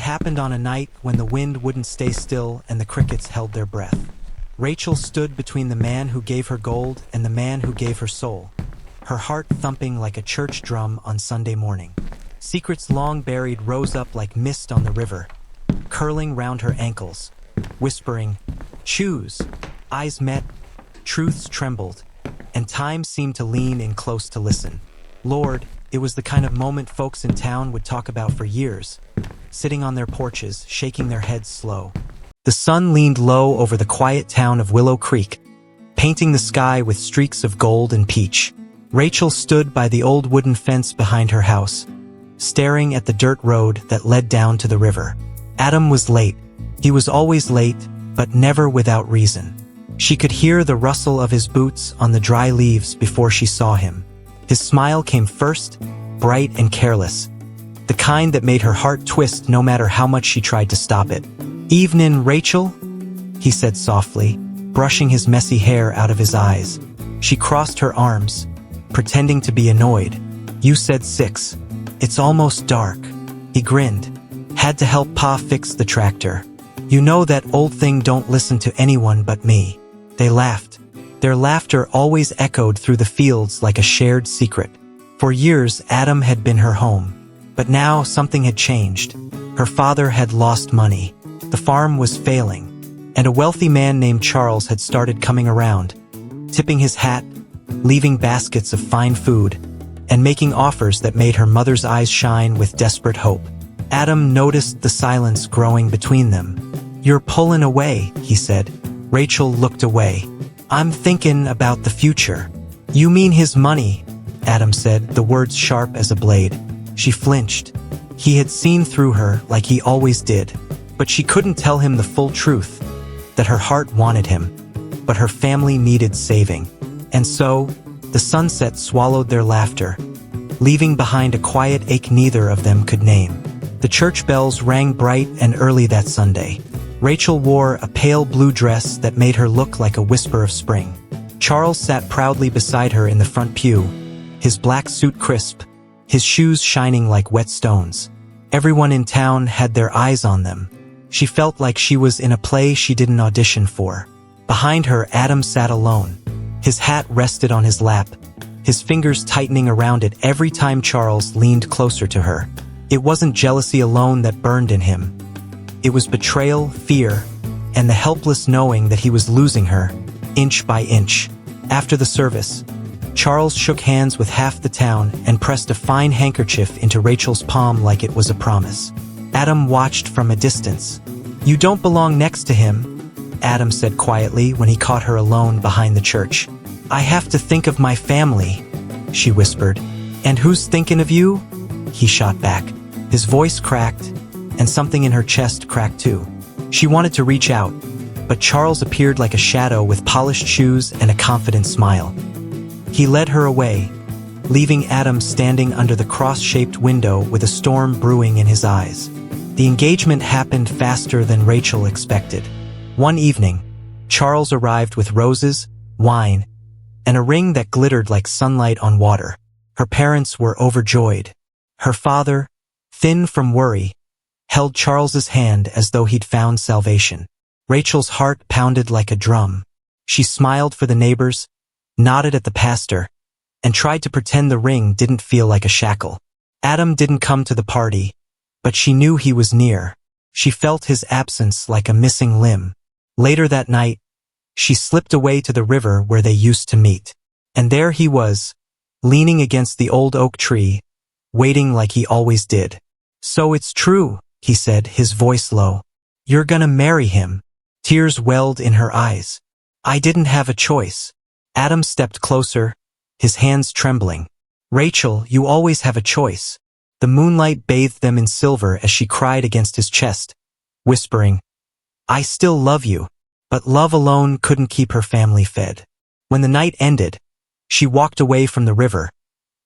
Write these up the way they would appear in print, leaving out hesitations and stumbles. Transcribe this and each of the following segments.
happened on a night when the wind wouldn't stay still and the crickets held their breath. Rachel stood between the man who gave her gold and the man who gave her soul, her heart thumping like a church drum on Sunday morning. Secrets long buried rose up like mist on the river, curling round her ankles, whispering, "Choose." Eyes met, truths trembled, and time seemed to lean in close to listen. Lord, it was the kind of moment folks in town would talk about for years, sitting on their porches, shaking their heads slow. The sun leaned low over the quiet town of Willow Creek, painting the sky with streaks of gold and peach. Rachel stood by the old wooden fence behind her house, staring at the dirt road that led down to the river. Adam was late. He was always late, but never without reason. She could hear the rustle of his boots on the dry leaves before she saw him. His smile came first, bright and careless, the kind that made her heart twist no matter how much she tried to stop it. "Evenin', Rachel," he said softly, brushing his messy hair out of his eyes. She crossed her arms, pretending to be annoyed. "You said 6. It's almost dark." He grinned. "Had to help Pa fix the tractor. You know that old thing don't listen to anyone but me." They laughed. Their laughter always echoed through the fields like a shared secret. For years, Adam had been her home. But now something had changed. Her father had lost money. The farm was failing. And a wealthy man named Charles had started coming around, tipping his hat, leaving baskets of fine food, and making offers that made her mother's eyes shine with desperate hope. Adam noticed the silence growing between them. "You're pullin' away," he said. Rachel looked away. "I'm thinkin' about the future." "You mean his money," Adam said, the words sharp as a blade. She flinched. He had seen through her like he always did, but she couldn't tell him the full truth, that her heart wanted him, but her family needed saving. And so, the sunset swallowed their laughter, leaving behind a quiet ache neither of them could name. The church bells rang bright and early that Sunday. Rachel wore a pale blue dress that made her look like a whisper of spring. Charles sat proudly beside her in the front pew, his black suit crisp, his shoes shining like wet stones. Everyone in town had their eyes on them. She felt like she was in a play she didn't audition for. Behind her, Adam sat alone. His hat rested on his lap, his fingers tightening around it every time Charles leaned closer to her. It wasn't jealousy alone that burned in him. It was betrayal, fear, and the helpless knowing that he was losing her, inch by inch. After the service, Charles shook hands with half the town and pressed a fine handkerchief into Rachel's palm like it was a promise. Adam watched from a distance. "You don't belong next to him," Adam said quietly when he caught her alone behind the church. "I have to think of my family," she whispered. "And who's thinking of you?" he shot back. His voice cracked, and something in her chest cracked too. She wanted to reach out, but Charles appeared like a shadow with polished shoes and a confident smile. He led her away, leaving Adam standing under the cross-shaped window with a storm brewing in his eyes. The engagement happened faster than Rachel expected. One evening, Charles arrived with roses, wine, and a ring that glittered like sunlight on water. Her parents were overjoyed. Her father, thin from worry, held Charles's hand as though he'd found salvation. Rachel's heart pounded like a drum. She smiled for the neighbors, nodded at the pastor, and tried to pretend the ring didn't feel like a shackle. Adam didn't come to the party, but she knew he was near. She felt his absence like a missing limb. Later that night, she slipped away to the river where they used to meet. And there he was, leaning against the old oak tree, waiting like he always did. "So it's true," he said, his voice low. "You're gonna marry him." Tears welled in her eyes. "I didn't have a choice." Adam stepped closer, his hands trembling. "Rachel, you always have a choice." The moonlight bathed them in silver as she cried against his chest, whispering, "I still love you." But love alone couldn't keep her family fed. When the night ended, she walked away from the river,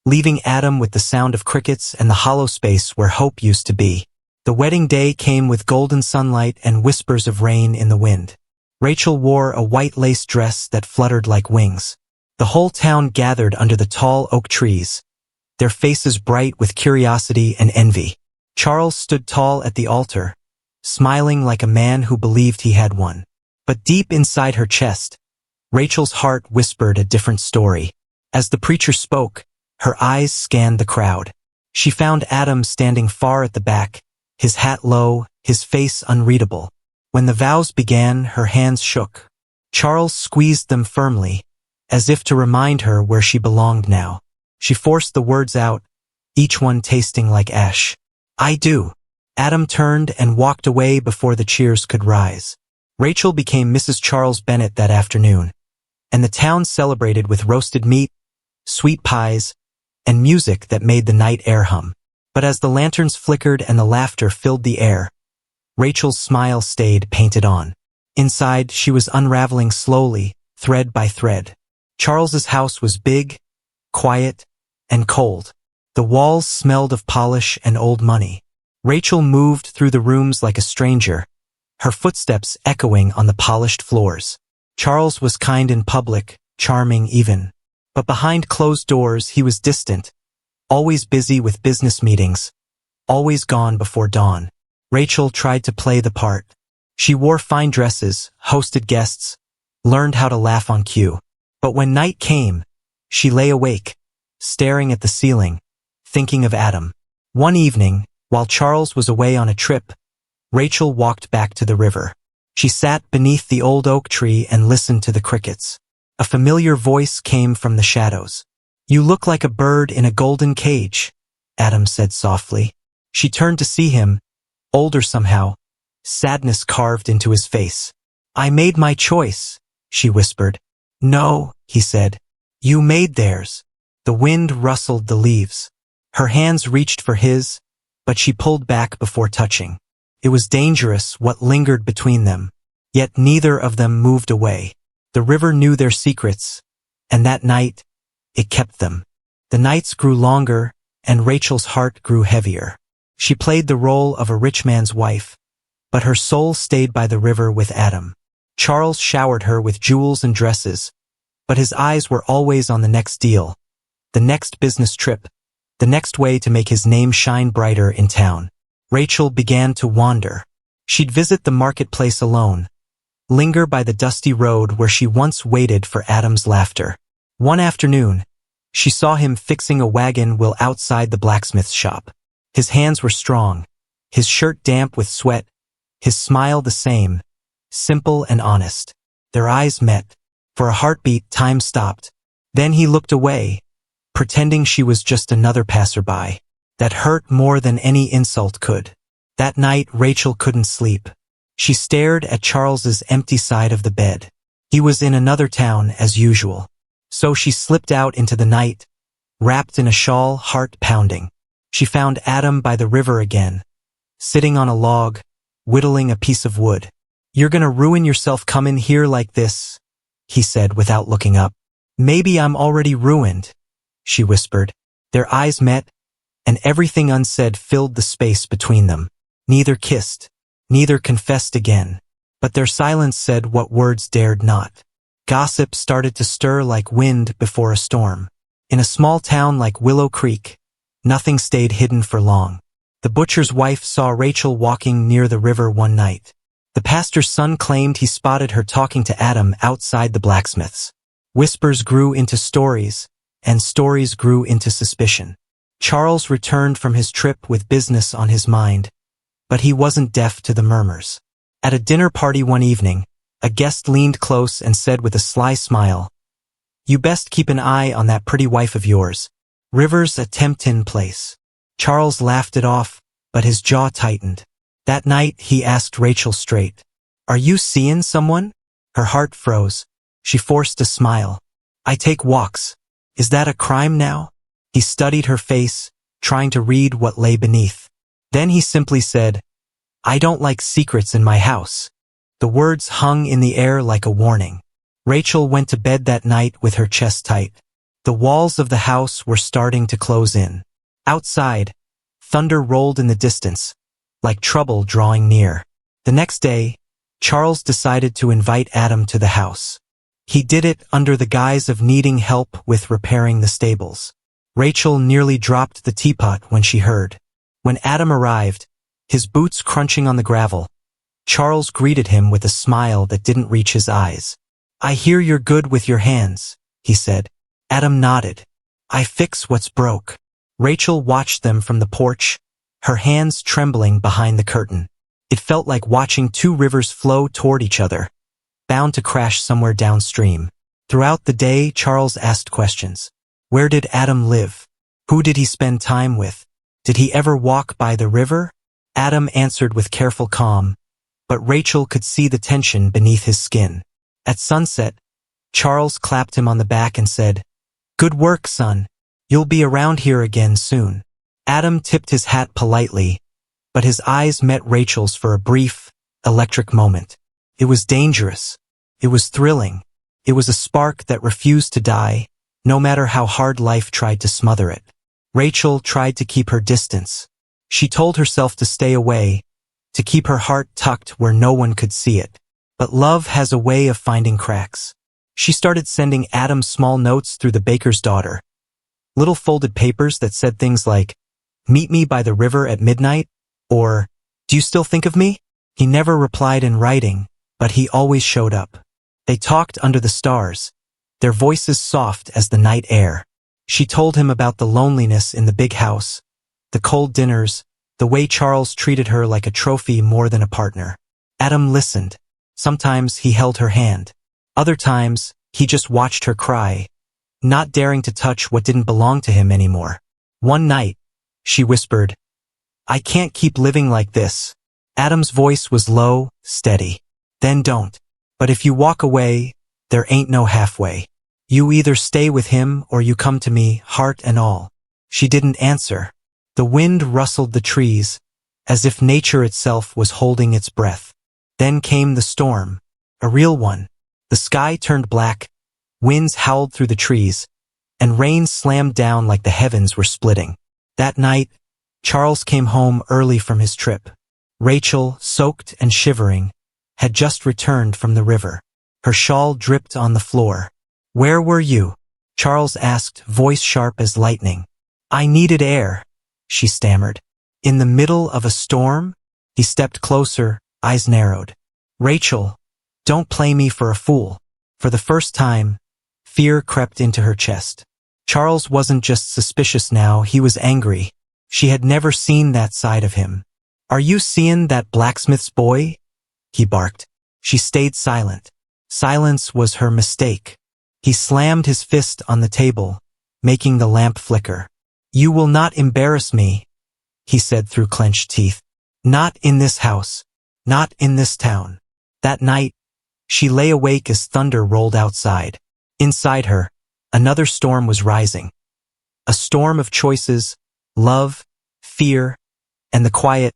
leaving Adam with the sound of crickets and the hollow space where hope used to be. The wedding day came with golden sunlight and whispers of rain in the wind. Rachel wore a white lace dress that fluttered like wings. The whole town gathered under the tall oak trees, their faces bright with curiosity and envy. Charles stood tall at the altar, smiling like a man who believed he had won. But deep inside her chest, Rachel's heart whispered a different story. As the preacher spoke, her eyes scanned the crowd. She found Adam standing far at the back, his hat low, his face unreadable. When the vows began, her hands shook. Charles squeezed them firmly, as if to remind her where she belonged now. She forced the words out, each one tasting like ash. "I do." Adam turned and walked away before the cheers could rise. Rachel became Mrs. Charles Bennett that afternoon, and the town celebrated with roasted meat, sweet pies, and music that made the night air hum. But as the lanterns flickered and the laughter filled the air, Rachel's smile stayed painted on. Inside, she was unraveling slowly, thread by thread. Charles's house was big, quiet, and cold. The walls smelled of polish and old money. Rachel moved through the rooms like a stranger, her footsteps echoing on the polished floors. Charles was kind in public, charming even. But behind closed doors he was distant, always busy with business meetings, always gone before dawn. Rachel tried to play the part. She wore fine dresses, hosted guests, learned how to laugh on cue. But when night came, she lay awake, staring at the ceiling, thinking of Adam. One evening, while Charles was away on a trip, Rachel walked back to the river. She sat beneath the old oak tree and listened to the crickets. A familiar voice came from the shadows. "You look like a bird in a golden cage," Adam said softly. She turned to see him, older somehow, sadness carved into his face. "I made my choice," she whispered. "No," he said. "You made theirs." The wind rustled the leaves. Her hands reached for his, but she pulled back before touching. It was dangerous what lingered between them, yet neither of them moved away. The river knew their secrets, and that night, it kept them. The nights grew longer, and Rachel's heart grew heavier. She played the role of a rich man's wife, but her soul stayed by the river with Adam. Charles showered her with jewels and dresses, but his eyes were always on the next deal, the next business trip, the next way to make his name shine brighter in town. Rachel began to wander. She'd visit the marketplace alone, linger by the dusty road where she once waited for Adam's laughter. One afternoon, she saw him fixing a wagon wheel outside the blacksmith's shop. His hands were strong, his shirt damp with sweat, his smile the same, simple and honest. Their eyes met. For a heartbeat, time stopped. Then he looked away, pretending she was just another passerby. That hurt more than any insult could. That night, Rachel couldn't sleep. She stared at Charles's empty side of the bed. He was in another town as usual. So she slipped out into the night, wrapped in a shawl, heart pounding. She found Adam by the river again, sitting on a log, whittling a piece of wood. "You're gonna ruin yourself comin' here like this," he said without looking up. "Maybe I'm already ruined," she whispered. Their eyes met, and everything unsaid filled the space between them. Neither kissed, neither confessed again, but their silence said what words dared not. Gossip started to stir like wind before a storm. In a small town like Willow Creek, nothing stayed hidden for long. The butcher's wife saw Rachel walking near the river one night. The pastor's son claimed he spotted her talking to Adam outside the blacksmith's. Whispers grew into stories, and stories grew into suspicion. Charles returned from his trip with business on his mind, but he wasn't deaf to the murmurs. At a dinner party one evening, a guest leaned close and said with a sly smile, "You best keep an eye on that pretty wife of yours. River's a temptin' place." Charles laughed it off, but his jaw tightened. That night, he asked Rachel straight, "Are you seein' someone?" Her heart froze. She forced a smile. "I take walks. Is that a crime now?" He studied her face, trying to read what lay beneath. Then he simply said, "I don't like secrets in my house." The words hung in the air like a warning. Rachel went to bed that night with her chest tight. The walls of the house were starting to close in. Outside, thunder rolled in the distance, like trouble drawing near. The next day, Charles decided to invite Adam to the house. He did it under the guise of needing help with repairing the stables. Rachel nearly dropped the teapot when she heard, When Adam arrived, his boots crunching on the gravel, Charles greeted him with a smile that didn't reach his eyes. "I hear you're good with your hands," he said. Adam nodded. "I fix what's broke." Rachel watched them from the porch, her hands trembling behind the curtain. It felt like watching two rivers flow toward each other, bound to crash somewhere downstream. Throughout the day, Charles asked questions. Where did Adam live? Who did he spend time with? Did he ever walk by the river? Adam answered with careful calm, but Rachel could see the tension beneath his skin. At sunset, Charles clapped him on the back and said, "Good work, son. You'll be around here again soon." Adam tipped his hat politely, but his eyes met Rachel's for a brief, electric moment. It was dangerous. It was thrilling. It was a spark that refused to die, no matter how hard life tried to smother it. Rachel tried to keep her distance. She told herself to stay away, to keep her heart tucked where no one could see it. But love has a way of finding cracks. She started sending Adam small notes through the baker's daughter. Little folded papers that said things like, "Meet me by the river at midnight," or, "Do you still think of me?" He never replied in writing, but he always showed up. They talked under the stars, their voices soft as the night air. She told him about the loneliness in the big house, the cold dinners, the way Charles treated her like a trophy more than a partner. Adam listened. Sometimes he held her hand. Other times, he just watched her cry, not daring to touch what didn't belong to him anymore. One night, she whispered, "I can't keep living like this." Adam's voice was low, steady. "Then don't. But if you walk away, there ain't no halfway. You either stay with him or you come to me, heart and all." She didn't answer. The wind rustled the trees, as if nature itself was holding its breath. Then came the storm, a real one. The sky turned black, winds howled through the trees, and rain slammed down like the heavens were splitting. That night, Charles came home early from his trip. Rachel, soaked and shivering, had just returned from the river. Her shawl dripped on the floor. "Where were you?" Charles asked, voice sharp as lightning. "I needed air," she stammered. "In the middle of a storm?" He stepped closer, eyes narrowed. "Rachel, don't play me for a fool." For the first time, fear crept into her chest. Charles wasn't just suspicious now, he was angry. She had never seen that side of him. "Are you seeing that blacksmith's boy?" he barked. She stayed silent. Silence was her mistake. He slammed his fist on the table, making the lamp flicker. "You will not embarrass me," he said through clenched teeth. "Not in this house. Not in this town." That night, she lay awake as thunder rolled outside. Inside her, another storm was rising. A storm of choices, love, fear, and the quiet,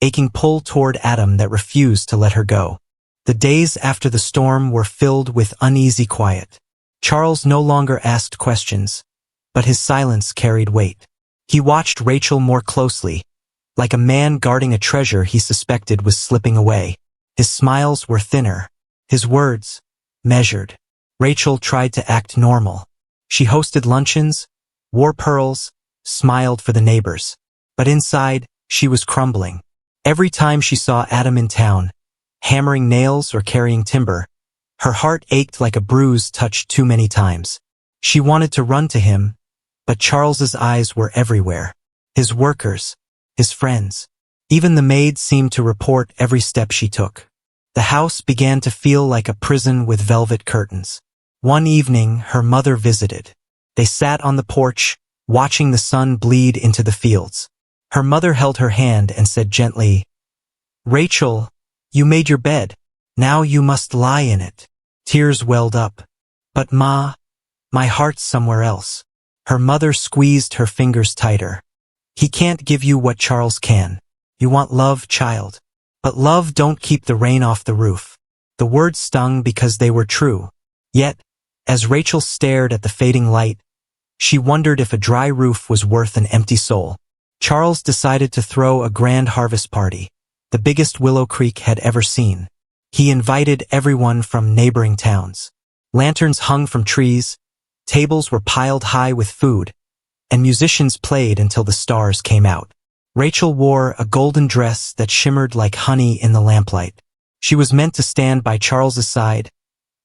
aching pull toward Adam that refused to let her go. The days after the storm were filled with uneasy quiet. Charles no longer asked questions, but his silence carried weight. He watched Rachel more closely, like a man guarding a treasure he suspected was slipping away. His smiles were thinner, his words measured. Rachel tried to act normal. She hosted luncheons, wore pearls, smiled for the neighbors. But inside, she was crumbling. Every time she saw Adam in town, hammering nails or carrying timber, her heart ached like a bruise touched too many times. She wanted to run to him, but Charles's eyes were everywhere. His workers, his friends. Even the maid seemed to report every step she took. The house began to feel like a prison with velvet curtains. One evening, her mother visited. They sat on the porch, watching the sun bleed into the fields. Her mother held her hand and said gently, "Rachel, you made your bed. Now you must lie in it." Tears welled up. "But Ma, my heart's somewhere else." Her mother squeezed her fingers tighter. "He can't give you what Charles can. You want love, child. But love don't keep the rain off the roof." The words stung because they were true. Yet, as Rachel stared at the fading light, she wondered if a dry roof was worth an empty soul. Charles decided to throw a grand harvest party, the biggest Willow Creek had ever seen. He invited everyone from neighboring towns. Lanterns hung from trees, tables were piled high with food, and musicians played until the stars came out. Rachel wore a golden dress that shimmered like honey in the lamplight. She was meant to stand by Charles's side,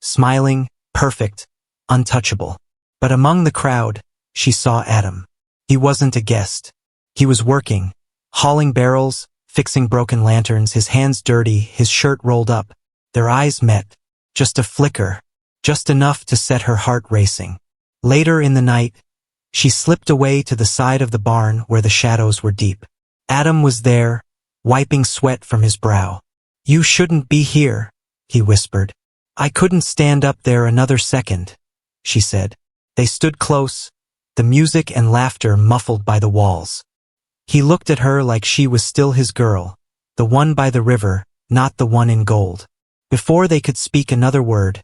smiling, perfect, untouchable. But among the crowd, she saw Adam. He wasn't a guest. He was working, hauling barrels, fixing broken lanterns, his hands dirty, his shirt rolled up. Their eyes met. Just a flicker, just enough to set her heart racing. Later in the night, she slipped away to the side of the barn where the shadows were deep. Adam was there, wiping sweat from his brow. "You shouldn't be here," he whispered. "I couldn't stand up there another second," she said. They stood close, the music and laughter muffled by the walls. He looked at her like she was still his girl, the one by the river, not the one in gold. Before they could speak another word,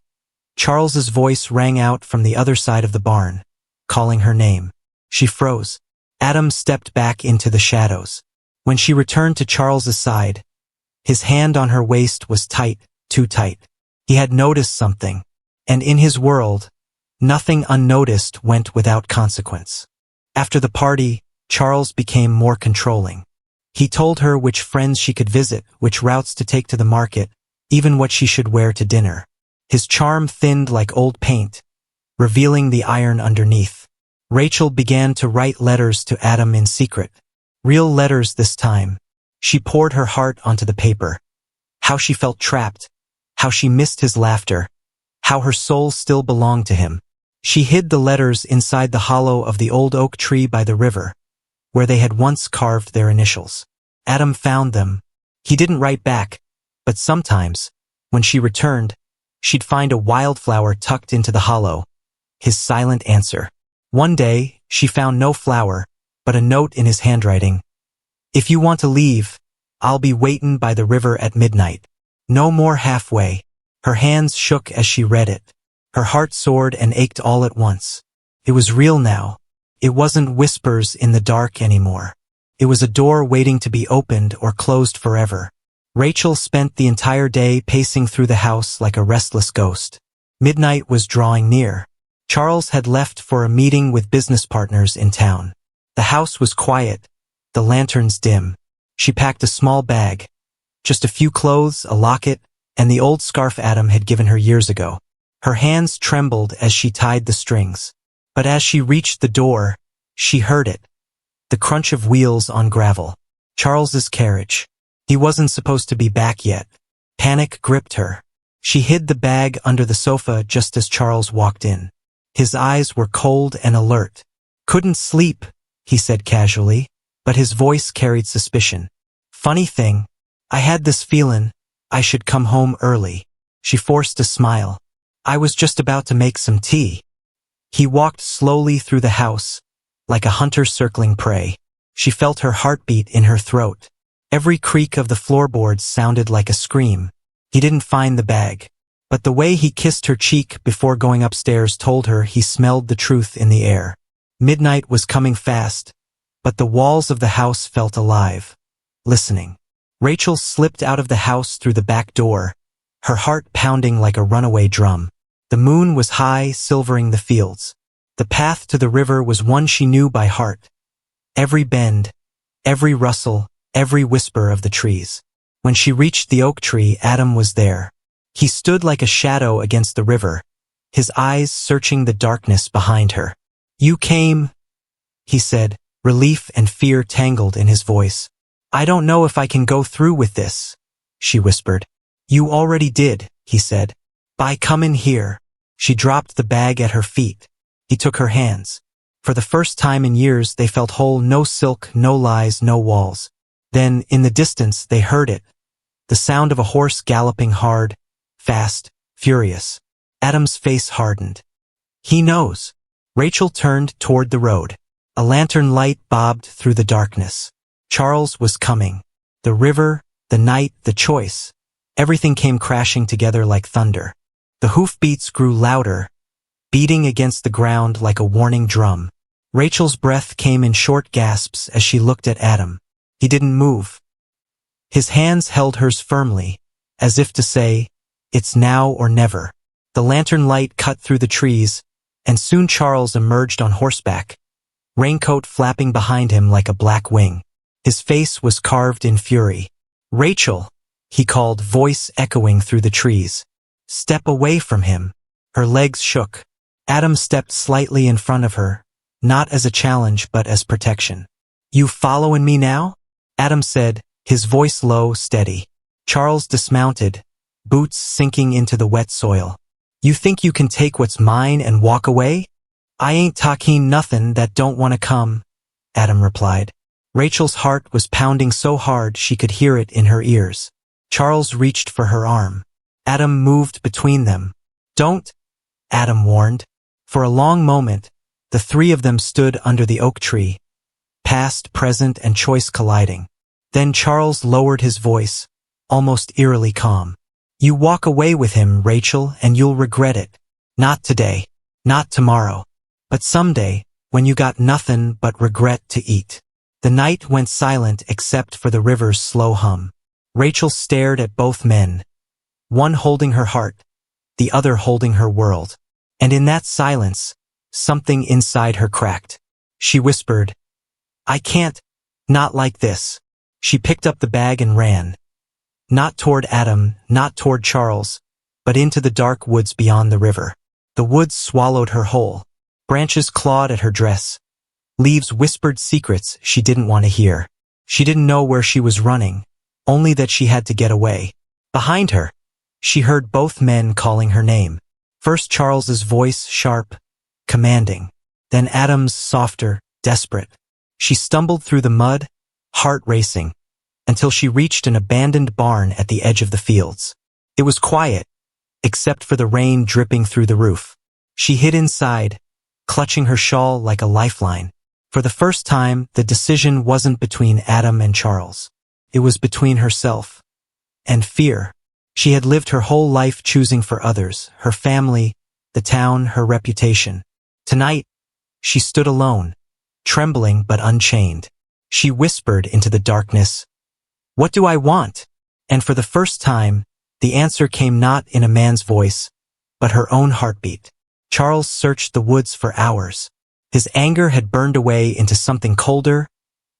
Charles's voice rang out from the other side of the barn, calling her name. She froze. Adam stepped back into the shadows. When she returned to Charles's side, his hand on her waist was tight, too tight. He had noticed something, and in his world, nothing unnoticed went without consequence. After the party, Charles became more controlling. He told her which friends she could visit, which routes to take to the market, even what she should wear to dinner. His charm thinned like old paint, revealing the iron underneath. Rachel began to write letters to Adam in secret. Real letters this time. She poured her heart onto the paper. How she felt trapped, how she missed his laughter, how her soul still belonged to him. She hid the letters inside the hollow of the old oak tree by the river, where they had once carved their initials. Adam found them. He didn't write back, but sometimes, when she returned, she'd find a wildflower tucked into the hollow, his silent answer. One day, she found no flower, but a note in his handwriting. "If you want to leave, I'll be waitin' by the river at midnight. No more halfway." Her hands shook as she read it. Her heart soared and ached all at once. It was real now. It wasn't whispers in the dark anymore. It was a door waiting to be opened or closed forever. Rachel spent the entire day pacing through the house like a restless ghost. Midnight was drawing near. Charles had left for a meeting with business partners in town. The house was quiet, the lanterns dim. She packed a small bag, just a few clothes, a locket, and the old scarf Adam had given her years ago. Her hands trembled as she tied the strings. But as she reached the door, she heard it. The crunch of wheels on gravel. Charles's carriage. He wasn't supposed to be back yet. Panic gripped her. She hid the bag under the sofa just as Charles walked in. His eyes were cold and alert. "Couldn't sleep," he said casually, but his voice carried suspicion. "Funny thing, I had this feelin' I should come home early." She forced a smile. "I was just about to make some tea." He walked slowly through the house, like a hunter circling prey. She felt her heartbeat in her throat. Every creak of the floorboards sounded like a scream. He didn't find the bag, but the way he kissed her cheek before going upstairs told her he smelled the truth in the air. Midnight was coming fast, but the walls of the house felt alive, listening. Rachel slipped out of the house through the back door, her heart pounding like a runaway drum. The moon was high, silvering the fields. The path to the river was one she knew by heart. Every bend, every rustle, every whisper of the trees. When she reached the oak tree, Adam was there. He stood like a shadow against the river, his eyes searching the darkness behind her. "You came," he said, relief and fear tangled in his voice. "I don't know if I can go through with this," she whispered. "You already did," he said. "By comin' here." She dropped the bag at her feet. He took her hands. For the first time in years they felt whole, no silk, no lies, no walls. Then, in the distance, they heard it. The sound of a horse galloping hard, fast, furious. Adam's face hardened. He knows. Rachel turned toward the road. A lantern light bobbed through the darkness. Charles was coming. The river, the night, the choice. Everything came crashing together like thunder. The hoofbeats grew louder, beating against the ground like a warning drum. Rachel's breath came in short gasps as she looked at Adam. He didn't move. His hands held hers firmly, as if to say, "It's now or never." The lantern light cut through the trees, and soon Charles emerged on horseback, raincoat flapping behind him like a black wing. His face was carved in fury. "Rachel," he called, voice echoing through the trees. "Step away from him." Her legs shook. Adam stepped slightly in front of her, not as a challenge but as protection. "You following me now?" Adam said, his voice low, steady. Charles dismounted, boots sinking into the wet soil. "You think you can take what's mine and walk away?" "I ain't talking nothing that don't want to come," Adam replied. Rachel's heart was pounding so hard she could hear it in her ears. Charles reached for her arm. Adam moved between them. "Don't," Adam warned. For a long moment, the three of them stood under the oak tree, past, present, and choice colliding. Then Charles lowered his voice, almost eerily calm. "You walk away with him, Rachel, and you'll regret it. Not today, not tomorrow, but someday, when you got nothing but regret to eat." The night went silent except for the river's slow hum. Rachel stared at both men, one holding her heart, the other holding her world. And in that silence, something inside her cracked. She whispered, "I can't, not like this." She picked up the bag and ran. Not toward Adam, not toward Charles, but into the dark woods beyond the river. The woods swallowed her whole. Branches clawed at her dress. Leaves whispered secrets she didn't want to hear. She didn't know where she was running, only that she had to get away. Behind her, she heard both men calling her name. First Charles's voice, sharp, commanding. Then Adam's, softer, desperate. She stumbled through the mud, heart racing, until she reached an abandoned barn at the edge of the fields. It was quiet, except for the rain dripping through the roof. She hid inside, clutching her shawl like a lifeline. For the first time, the decision wasn't between Adam and Charles. It was between herself and fear. She had lived her whole life choosing for others, her family, the town, her reputation. Tonight, she stood alone, trembling but unchained. She whispered into the darkness, "What do I want?" And for the first time, the answer came not in a man's voice, but her own heartbeat. Charles searched the woods for hours. His anger had burned away into something colder,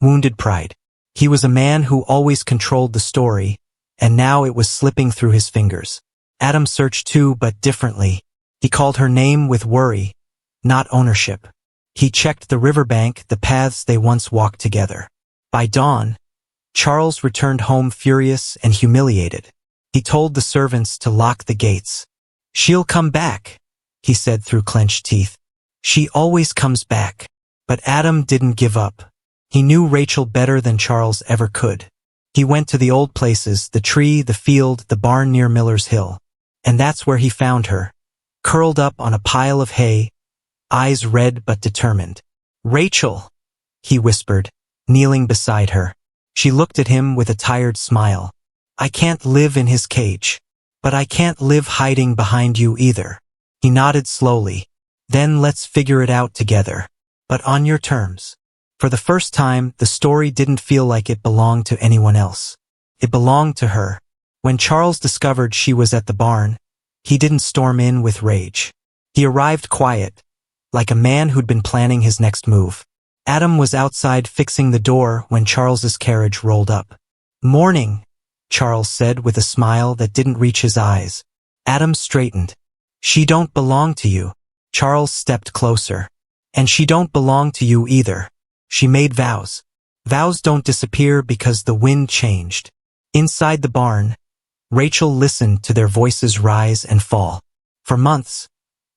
wounded pride. He was a man who always controlled the story, and now it was slipping through his fingers. Adam searched too, but differently. He called her name with worry, not ownership. He checked the riverbank, the paths they once walked together. By dawn, Charles returned home furious and humiliated. He told the servants to lock the gates. "She'll come back," he said through clenched teeth. "She always comes back." But Adam didn't give up. He knew Rachel better than Charles ever could. He went to the old places, the tree, the field, the barn near Miller's Hill. And that's where he found her, curled up on a pile of hay, eyes red but determined. "Rachel," he whispered, kneeling beside her. She looked at him with a tired smile. "I can't live in his cage. But I can't live hiding behind you either." He nodded slowly. "Then let's figure it out together. But on your terms." For the first time, the story didn't feel like it belonged to anyone else. It belonged to her. When Charles discovered she was at the barn, he didn't storm in with rage. He arrived quiet, like a man who'd been planning his next move. Adam was outside fixing the door when Charles's carriage rolled up. "Morning," Charles said with a smile that didn't reach his eyes. Adam straightened. "She don't belong to you." Charles stepped closer. "And she don't belong to you either. She made vows. Vows don't disappear because the wind changed." Inside the barn, Rachel listened to their voices rise and fall. For months,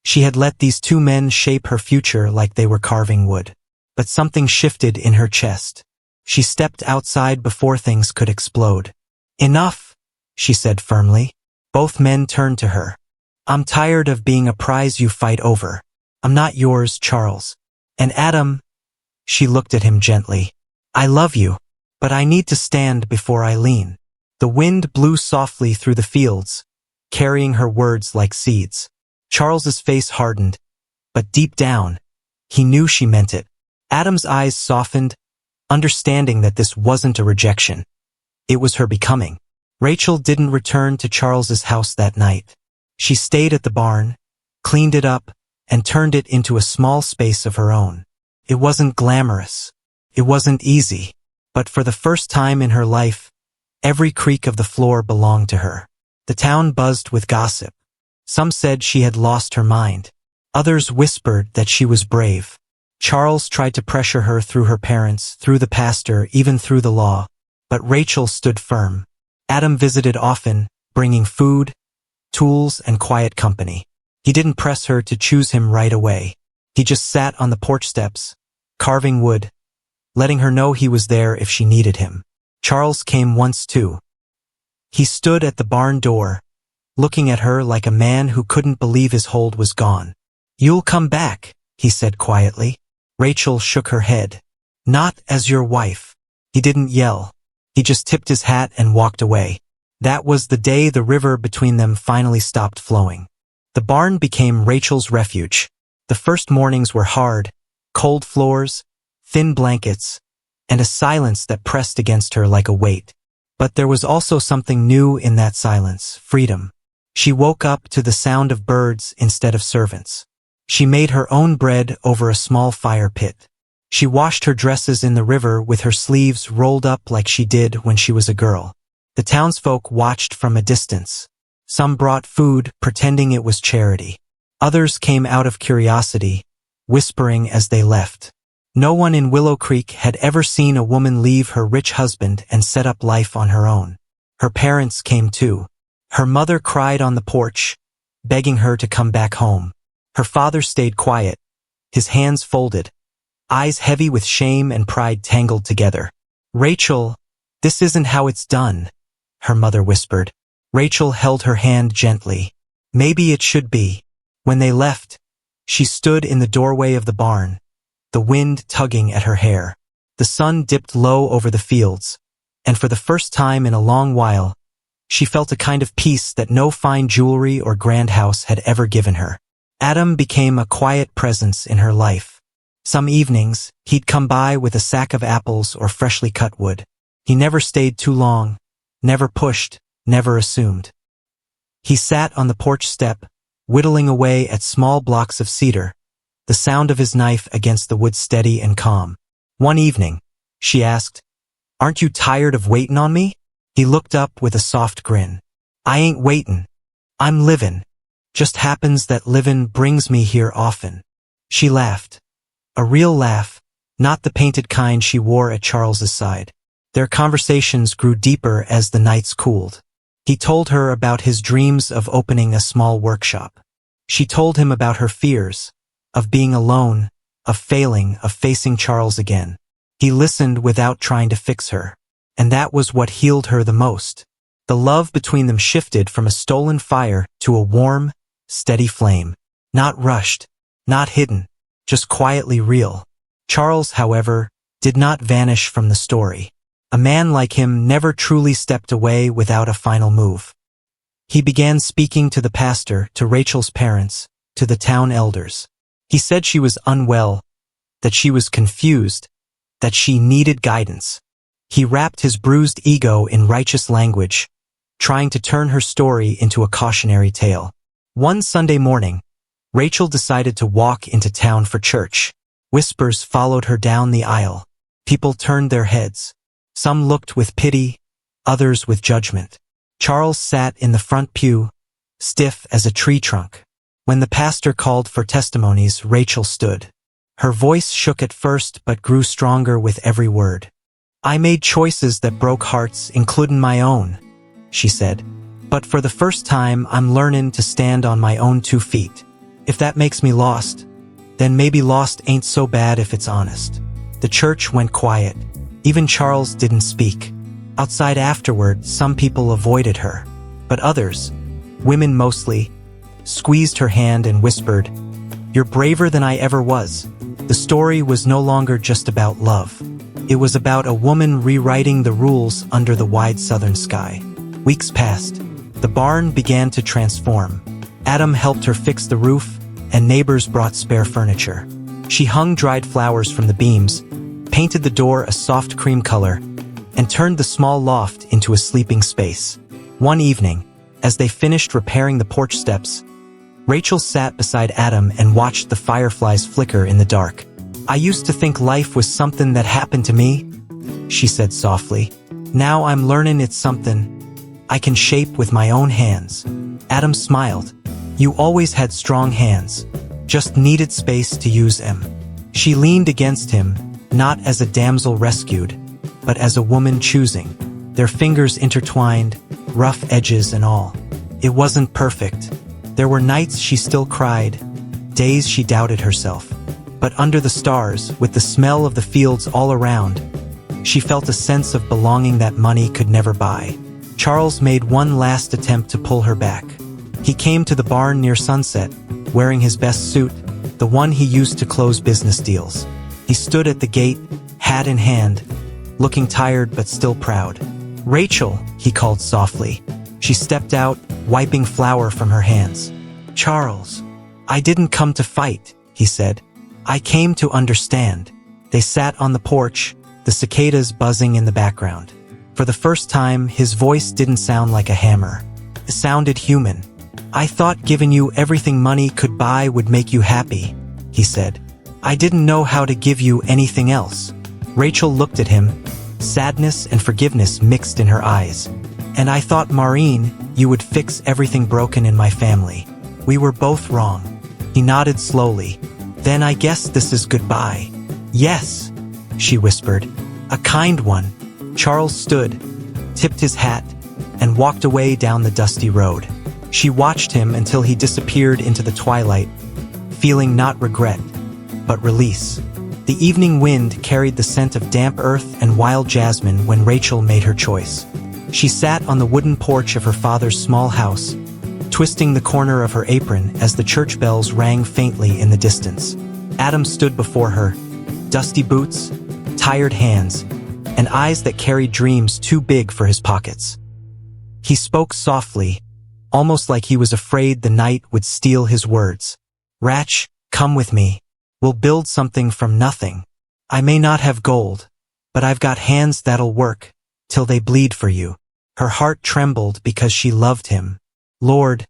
she had let these two men shape her future like they were carving wood. But something shifted in her chest. She stepped outside before things could explode. "Enough," she said firmly. Both men turned to her. "I'm tired of being a prize you fight over. I'm not yours, Charles. And Adam," she looked at him gently, "I love you, but I need to stand before I lean." The wind blew softly through the fields, carrying her words like seeds. Charles's face hardened, but deep down, he knew she meant it. Adam's eyes softened, understanding that this wasn't a rejection. It was her becoming. Rachel didn't return to Charles's house that night. She stayed at the barn, cleaned it up, and turned it into a small space of her own. It wasn't glamorous. It wasn't easy. But for the first time in her life, every creak of the floor belonged to her. The town buzzed with gossip. Some said she had lost her mind. Others whispered that she was brave. Charles tried to pressure her through her parents, through the pastor, even through the law. But Rachel stood firm. Adam visited often, bringing food, tools, and quiet company. He didn't press her to choose him right away. He just sat on the porch steps, carving wood, letting her know he was there if she needed him. Charles came once too. He stood at the barn door, looking at her like a man who couldn't believe his hold was gone. "You'll come back," he said quietly. Rachel shook her head. "Not as your wife." He didn't yell. He just tipped his hat and walked away. That was the day the river between them finally stopped flowing. The barn became Rachel's refuge. The first mornings were hard, cold floors, thin blankets, and a silence that pressed against her like a weight. But there was also something new in that silence, freedom. She woke up to the sound of birds instead of servants. She made her own bread over a small fire pit. She washed her dresses in the river with her sleeves rolled up like she did when she was a girl. The townsfolk watched from a distance. Some brought food, pretending it was charity. Others came out of curiosity, whispering as they left. No one in Willow Creek had ever seen a woman leave her rich husband and set up life on her own. Her parents came too. Her mother cried on the porch, begging her to come back home. Her father stayed quiet, his hands folded, eyes heavy with shame and pride tangled together. "Rachel, this isn't how it's done," her mother whispered. Rachel held her hand gently. "Maybe it should be." When they left, she stood in the doorway of the barn, the wind tugging at her hair. The sun dipped low over the fields, and for the first time in a long while, she felt a kind of peace that no fine jewelry or grand house had ever given her. Adam became a quiet presence in her life. Some evenings, he'd come by with a sack of apples or freshly cut wood. He never stayed too long, never pushed, never assumed. He sat on the porch step, whittling away at small blocks of cedar, the sound of his knife against the wood steady and calm. One evening, she asked, "Aren't you tired of waitin' on me?" He looked up with a soft grin. "I ain't waitin'. I'm livin'. Just happens that livin' brings me here often." She laughed. A real laugh, not the painted kind she wore at Charles's side. Their conversations grew deeper as the nights cooled. He told her about his dreams of opening a small workshop. She told him about her fears, of being alone, of failing, of facing Charles again. He listened without trying to fix her, and that was what healed her the most. The love between them shifted from a stolen fire to a warm, steady flame. Not rushed, not hidden, just quietly real. Charles, however, did not vanish from the story. A man like him never truly stepped away without a final move. He began speaking to the pastor, to Rachel's parents, to the town elders. He said she was unwell, that she was confused, that she needed guidance. He wrapped his bruised ego in righteous language, trying to turn her story into a cautionary tale. One Sunday morning, Rachel decided to walk into town for church. Whispers followed her down the aisle. People turned their heads. Some looked with pity, others with judgment. Charles sat in the front pew, stiff as a tree trunk. When the pastor called for testimonies, Rachel stood. Her voice shook at first but grew stronger with every word. "I made choices that broke hearts, including my own," she said. "But for the first time, I'm learning to stand on my own 2 feet. If that makes me lost, then maybe lost ain't so bad if it's honest." The church went quiet. Even Charles didn't speak. Outside afterward, some people avoided her. But others, women mostly, squeezed her hand and whispered, "You're braver than I ever was." The story was no longer just about love. It was about a woman rewriting the rules under the wide southern sky. Weeks passed. The barn began to transform. Adam helped her fix the roof, and neighbors brought spare furniture. She hung dried flowers from the beams, painted the door a soft cream color, and turned the small loft into a sleeping space. One evening, as they finished repairing the porch steps, Rachel sat beside Adam and watched the fireflies flicker in the dark. "I used to think life was something that happened to me," she said softly. Now I'm learnin' it's something I can shape with my own hands. Adam smiled. You always had strong hands, just needed space to use them. She leaned against him, not as a damsel rescued, but as a woman choosing. Their fingers intertwined, rough edges and all. It wasn't perfect. There were nights she still cried, days she doubted herself. But under the stars, with the smell of the fields all around, she felt a sense of belonging that money could never buy. Charles made one last attempt to pull her back. He came to the barn near sunset, wearing his best suit, the one he used to close business deals. He stood at the gate, hat in hand, looking tired but still proud. Rachel, he called softly. She stepped out, wiping flour from her hands. Charles, I didn't come to fight, he said. I came to understand. They sat on the porch, the cicadas buzzing in the background. For the first time, his voice didn't sound like a hammer. It sounded human. I thought giving you everything money could buy would make you happy, he said. I didn't know how to give you anything else. Rachel looked at him, sadness and forgiveness mixed in her eyes. And I thought, Maureen, you would fix everything broken in my family. We were both wrong. He nodded slowly. Then I guess this is goodbye. Yes, she whispered. A kind one. Charles stood, tipped his hat, and walked away down the dusty road. She watched him until he disappeared into the twilight, feeling not regret, but release. The evening wind carried the scent of damp earth and wild jasmine when Rachel made her choice. She sat on the wooden porch of her father's small house, twisting the corner of her apron as the church bells rang faintly in the distance. Adam stood before her, dusty boots, tired hands, and eyes that carried dreams too big for his pockets. He spoke softly, almost like he was afraid the night would steal his words. Rach, come with me. We'll build something from nothing. I may not have gold, but I've got hands that'll work, till they bleed for you. Her heart trembled because she loved him. Lord,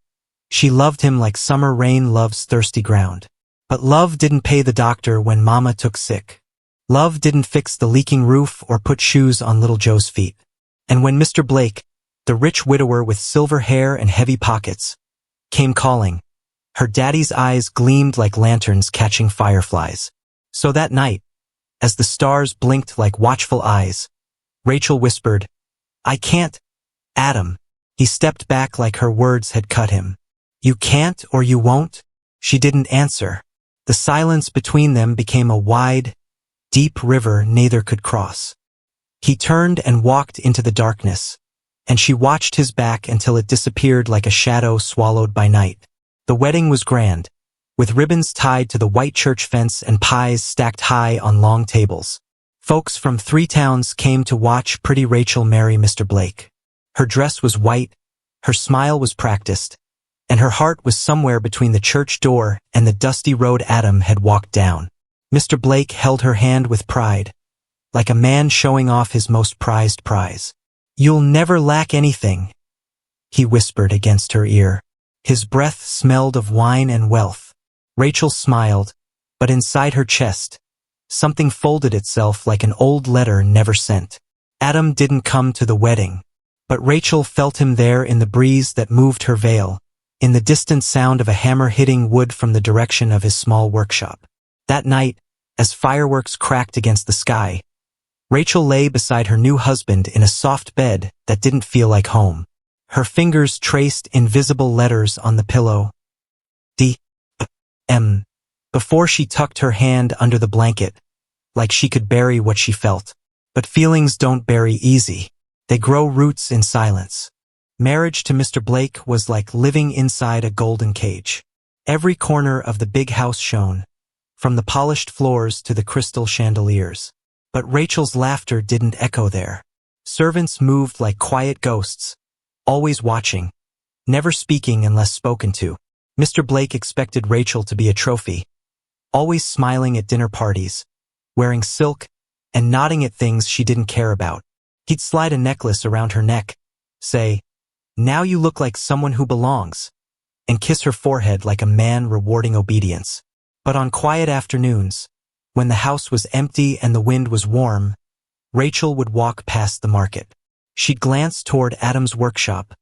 she loved him like summer rain loves thirsty ground. But love didn't pay the doctor when Mama took sick. Love didn't fix the leaking roof or put shoes on little Joe's feet. And when Mr. Blake, the rich widower with silver hair and heavy pockets, came calling, her daddy's eyes gleamed like lanterns catching fireflies. So that night, as the stars blinked like watchful eyes, Rachel whispered, I can't, Adam. He stepped back like her words had cut him. You can't or you won't? She didn't answer. The silence between them became a wide, deep river neither could cross. He turned and walked into the darkness, and she watched his back until it disappeared like a shadow swallowed by night. The wedding was grand, with ribbons tied to the white church fence and pies stacked high on long tables. Folks from 3 towns came to watch pretty Rachel marry Mr. Blake. Her dress was white, her smile was practiced, and her heart was somewhere between the church door and the dusty road Adam had walked down. Mr. Blake held her hand with pride, like a man showing off his most prized prize. You'll never lack anything, he whispered against her ear. His breath smelled of wine and wealth. Rachel smiled, but inside her chest, something folded itself like an old letter never sent. Adam didn't come to the wedding, but Rachel felt him there in the breeze that moved her veil, in the distant sound of a hammer hitting wood from the direction of his small workshop. That night, as fireworks cracked against the sky, Rachel lay beside her new husband in a soft bed that didn't feel like home. Her fingers traced invisible letters on the pillow. D.M. Before she tucked her hand under the blanket, like she could bury what she felt. But feelings don't bury easy. They grow roots in silence. Marriage to Mr. Blake was like living inside a golden cage. Every corner of the big house shone, from the polished floors to the crystal chandeliers. But Rachel's laughter didn't echo there. Servants moved like quiet ghosts, always watching, never speaking unless spoken to. Mr. Blake expected Rachel to be a trophy, always smiling at dinner parties, wearing silk, and nodding at things she didn't care about. He'd slide a necklace around her neck, say, "Now you look like someone who belongs," and kiss her forehead like a man rewarding obedience. But on quiet afternoons, when the house was empty and the wind was warm, Rachel would walk past the market. She'd glance toward Adam's workshop,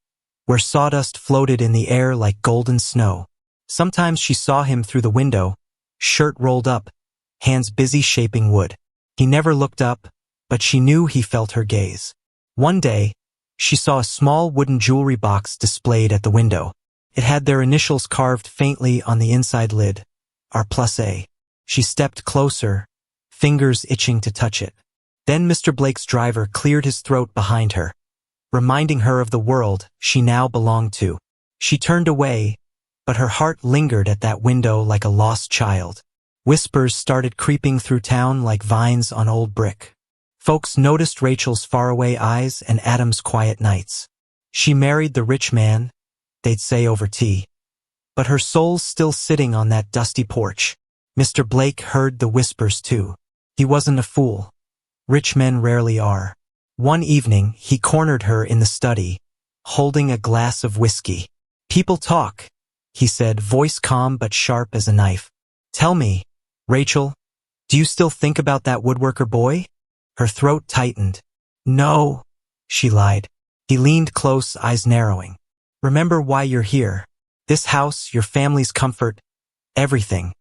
where sawdust floated in the air like golden snow. Sometimes she saw him through the window, shirt rolled up, hands busy shaping wood. He never looked up, but she knew he felt her gaze. One day, she saw a small wooden jewelry box displayed at the window. It had their initials carved faintly on the inside lid, R+A. She stepped closer, fingers itching to touch it. Then Mr. Blake's driver cleared his throat behind her, reminding her of the world she now belonged to. She turned away, but her heart lingered at that window like a lost child. Whispers started creeping through town like vines on old brick. Folks noticed Rachel's faraway eyes and Adam's quiet nights. She married the rich man, they'd say over tea. But her soul's still sitting on that dusty porch. Mr. Blake heard the whispers too. He wasn't a fool. Rich men rarely are. One evening, he cornered her in the study, holding a glass of whiskey. "People talk," he said, voice calm but sharp as a knife. "Tell me, Rachel, do you still think about that woodworker boy?" Her throat tightened. "No," she lied. He leaned close, eyes narrowing. "Remember why you're here. This house, your family's comfort, everything.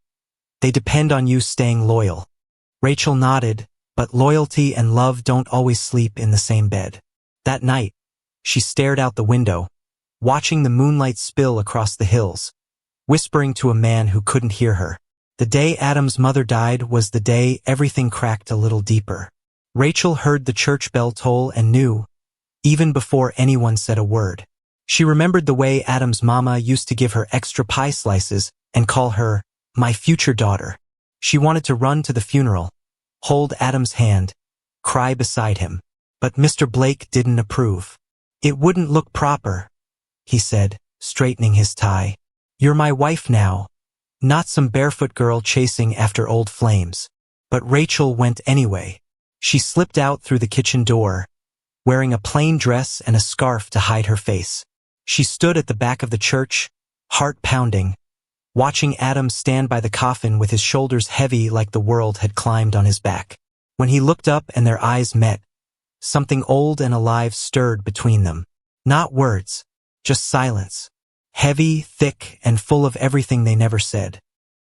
They depend on you staying loyal." Rachel nodded, but loyalty and love don't always sleep in the same bed. That night, she stared out the window, watching the moonlight spill across the hills, whispering to a man who couldn't hear her. The day Adam's mother died was the day everything cracked a little deeper. Rachel heard the church bell toll and knew, even before anyone said a word. She remembered the way Adam's mama used to give her extra pie slices and call her, "my future daughter." She wanted to run to the funeral, hold Adam's hand, cry beside him. But Mr. Blake didn't approve. "It wouldn't look proper," he said, straightening his tie. "You're my wife now, not some barefoot girl chasing after old flames." But Rachel went anyway. She slipped out through the kitchen door, wearing a plain dress and a scarf to hide her face. She stood at the back of the church, heart pounding, watching Adam stand by the coffin with his shoulders heavy like the world had climbed on his back. When he looked up and their eyes met, something old and alive stirred between them. Not words, just silence. Heavy, thick, and full of everything they never said.